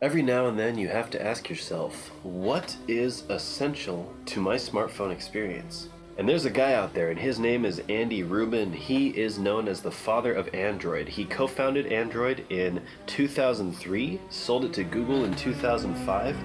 Every now and then you have to ask yourself, what is essential to my smartphone experience? And there's a guy out there, and his name is Andy Rubin. He is known as the father of Android. He co-founded Android in 2003, sold it to Google in 2005,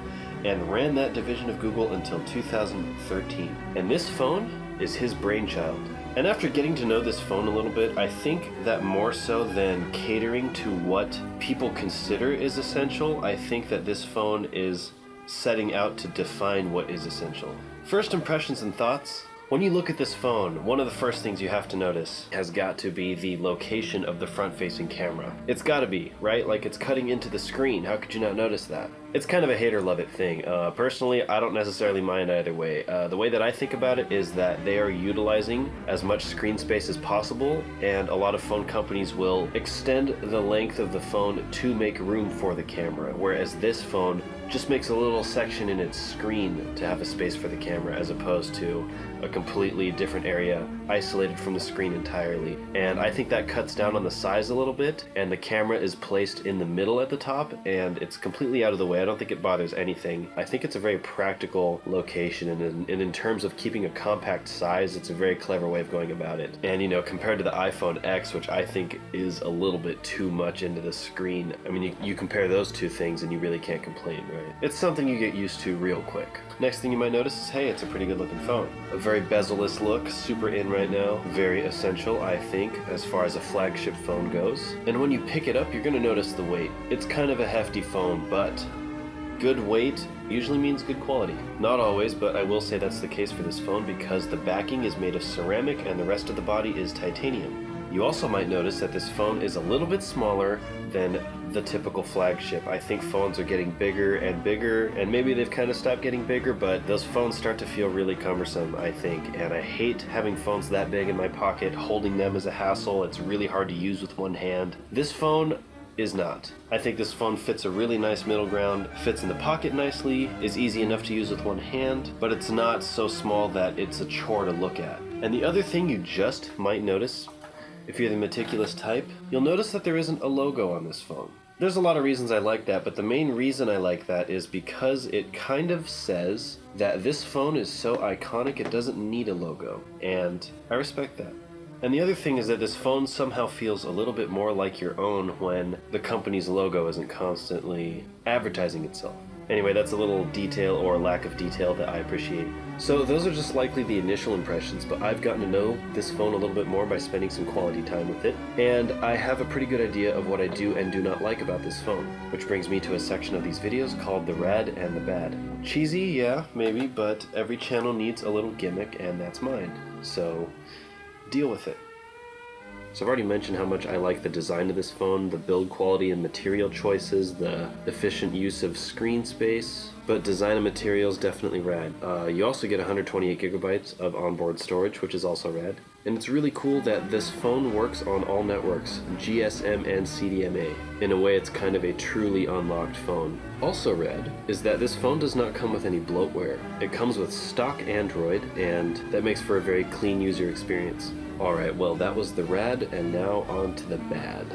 and ran that division of Google until 2013. And this phone is his brainchild. And after getting to know this phone a little bit, I think that more so than catering to what people consider is essential, I think that this phone is setting out to define what is essential. First impressions and thoughts. When you look at this phone, one of the first things you have to notice has got to be the location of the front-facing camera. It's gotta be, right? Like, it's cutting into the screen. How could you not notice that? It's kind of a hate or love it thing. Personally, I don't necessarily mind either way. The way that I think about it is that they are utilizing as much screen space as possible, and a lot of phone companies will extend the length of the phone to make room for the camera, whereas this phone just makes a little section in its screen to have a space for the camera, as opposed to a completely different area isolated from the screen entirely. And I think that cuts down on the size a little bit, and the camera is placed in the middle at the top, and it's completely out of the way. I don't think it bothers anything. I think it's a very practical location, and in terms of keeping a compact size, it's a very clever way of going about it. And you know, compared to the iPhone X, which I think is a little bit too much into the screen, I mean, you compare those two things and you really can't complain, right? It's something you get used to real quick. Next thing you might notice is, hey, it's a pretty good looking phone. A very bezel-less look, super in right now, very essential, I think, as far as a flagship phone goes. And when you pick it up, you're gonna notice the weight. It's kind of a hefty phone, but good weight usually means good quality. Not always, but I will say that's the case for this phone because the backing is made of ceramic and the rest of the body is titanium. You also might notice that this phone is a little bit smaller than the typical flagship. I think phones are getting bigger, and maybe they've kind of stopped getting bigger, but those phones start to feel really cumbersome, I think, and I hate having phones that big in my pocket. Holding them is a hassle. It's really hard to use with one hand. This phone is not. I think this phone fits a really nice middle ground, fits in the pocket nicely, is easy enough to use with one hand, but it's not so small that it's a chore to look at. And the other thing you just might notice, if you're the meticulous type, you'll notice that there isn't a logo on this phone. There's a lot of reasons I like that, but the main reason I like that is because it kind of says that this phone is so iconic it doesn't need a logo, and I respect that. And the other thing is that this phone somehow feels a little bit more like your own when the company's logo isn't constantly advertising itself. Anyway, that's a little detail or lack of detail that I appreciate. So those are just likely the initial impressions, but I've gotten to know this phone a little bit more by spending some quality time with it, and I have a pretty good idea of what I do and do not like about this phone, which brings me to a section of these videos called the rad and the bad. Cheesy, yeah, maybe, but every channel needs a little gimmick, and that's mine. So deal with it. So I've already mentioned how much I like the design of this phone, the build quality and material choices, the efficient use of screen space, but design and materials definitely rad. You also get 128 gigabytes of onboard storage, which is also rad. And it's really cool that this phone works on all networks, GSM and CDMA. In a way, it's kind of a truly unlocked phone. Also rad is that this phone does not come with any bloatware. It comes with stock Android, and that makes for a very clean user experience. Alright, well that was the rad, and now on to the bad.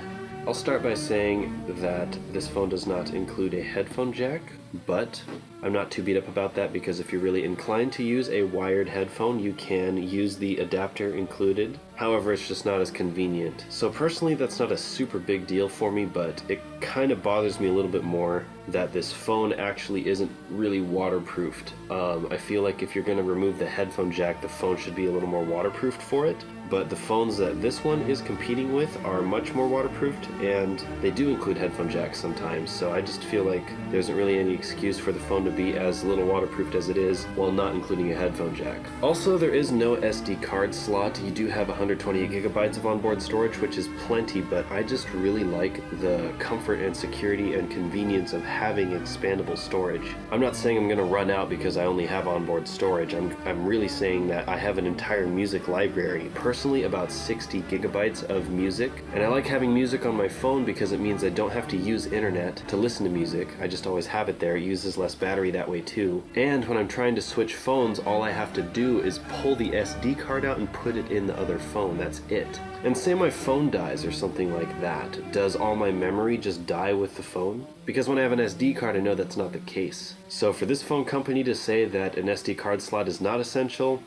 I'll start by saying that this phone does not include a headphone jack, but I'm not too beat up about that because if you're really inclined to use a wired headphone, you can use the adapter included. However, it's just not as convenient. So personally, that's not a super big deal for me, but it kind of bothers me a little bit more that this phone actually isn't really waterproofed. I feel like if you're going to remove the headphone jack, the phone should be a little more waterproofed for it. But the phones that this one is competing with are much more waterproofed, and they do include headphone jacks sometimes, so I just feel like there isn't really any excuse for the phone to be as little waterproofed as it is while not including a headphone jack. Also, there is no SD card slot. You do have 128 gigabytes of onboard storage, which is plenty, but I just really like the comfort and security and convenience of having expandable storage. I'm not saying I'm going to run out because I only have onboard storage. I'm really saying that I have an entire music library. Personally, about 60 gigabytes of music, and I like having music on my phone because it means I don't have to use internet to listen to music. I just always have it there. It uses less battery battery that way too. And when I'm trying to switch phones, all I have to do is pull the SD card out and put it in the other phone. That's it. And say my phone dies or something like that. Does all my memory just die with the phone? Because when I have an SD card, I know that's not the case. So for this phone company to say that an SD card slot is not essential,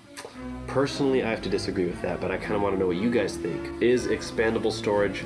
personally I have to disagree with that, but I kind of want to know what you guys think. Is expandable storage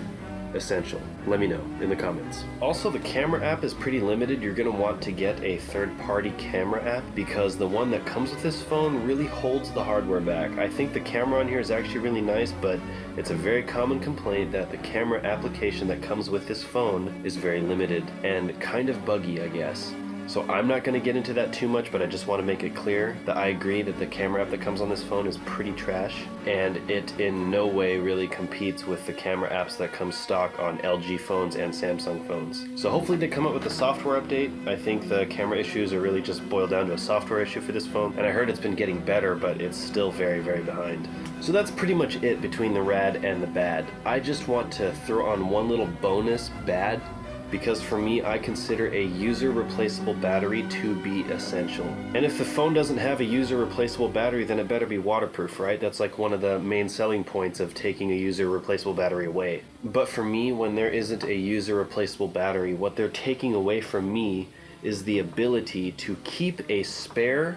essential? Let me know in the comments. Also, the camera app is pretty limited. You're going to want to get a third-party camera app because the one that comes with this phone really holds the hardware back. I think the camera on here is actually really nice, but it's a very common complaint that the camera application that comes with this phone is very limited and kind of buggy, I guess. So I'm not going to get into that too much, but I just want to make it clear that I agree that the camera app that comes on this phone is pretty trash, and it in no way really competes with the camera apps that come stock on LG phones and Samsung phones. So hopefully they come up with a software update. I think the camera issues are really just boiled down to a software issue for this phone, and I heard it's been getting better, but it's still very, very behind. So that's pretty much it between the rad and the bad. I just want to throw on one little bonus bad, because for me, I consider a user replaceable battery to be essential. And if the phone doesn't have a user replaceable battery, then it better be waterproof, right? That's like one of the main selling points of taking a user replaceable battery away. But for me, when there isn't a user replaceable battery, what they're taking away from me is the ability to keep a spare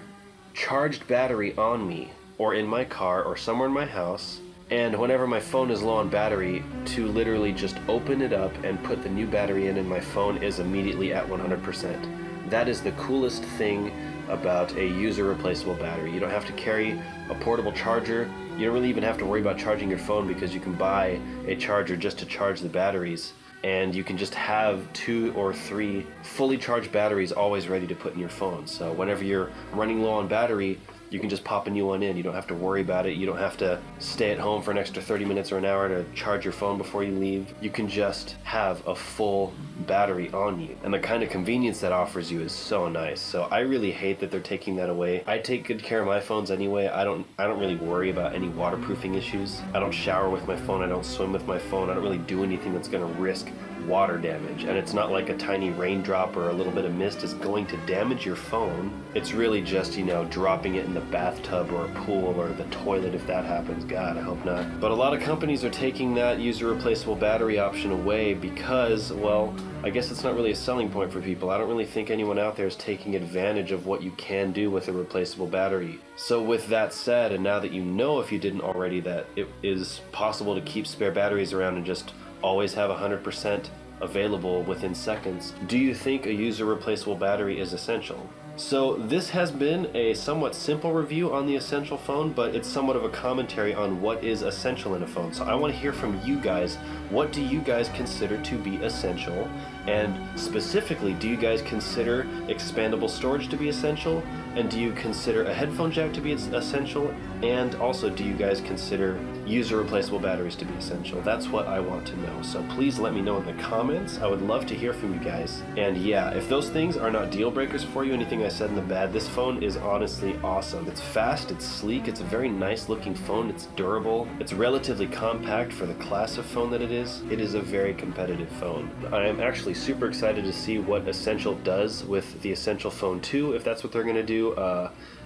charged battery on me, or in my car, or somewhere in my house, and whenever my phone is low on battery, to literally just open it up and put the new battery in, and my phone is immediately at 100%. That is the coolest thing about a user replaceable battery. You don't have to carry a portable charger. You don't really even have to worry about charging your phone because you can buy a charger just to charge the batteries. And you can just have 2 or 3 fully charged batteries always ready to put in your phone. So whenever you're running low on battery, you can just pop a new one in. You don't have to worry about it. You don't have to stay at home for an extra 30 minutes or an hour to charge your phone before you leave. You can just have a full battery on you. And the kind of convenience that offers you is so nice. So I really hate that they're taking that away. I take good care of my phones anyway. I don't really worry about any waterproofing issues. I don't shower with my phone. I don't swim with my phone. I don't really do anything that's going to risk water damage. And it's not like a tiny raindrop or a little bit of mist is going to damage your phone. It's really just, dropping it in the bathtub or a pool or the toilet if that happens. God, I hope not. But a lot of companies are taking that user replaceable battery option away because, well, I guess it's not really a selling point for people. I don't really think anyone out there is taking advantage of what you can do with a replaceable battery. So with that said, and now that you know, if you didn't already, that it is possible to keep spare batteries around and just always have 100% available within seconds, do you think a user replaceable battery is essential? So this has been a somewhat simple review on the Essential phone, but it's somewhat of a commentary on what is essential in a phone. So I want to hear from you guys. What do you guys consider to be essential? And specifically, do you guys consider expandable storage to be essential? And do you consider a headphone jack to be essential? And also, do you guys consider user replaceable batteries to be essential? That's what I want to know. So please let me know in the comments. I would love to hear from you guys. And yeah, if those things are not deal breakers for you, anything I said in the bad, this phone is honestly awesome. It's fast, it's sleek, it's a very nice looking phone, it's durable, it's relatively compact for the class of phone that it is. It is a very competitive phone. I am actually super excited to see what Essential does with the Essential Phone 2, if that's what they're going to do.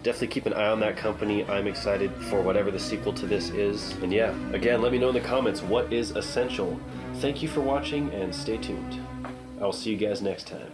Definitely keep an eye on that company. I'm excited for whatever the sequel to this is. And yeah, again, let me know in the comments, what is essential? Thank you for watching and stay tuned. I'll see you guys next time.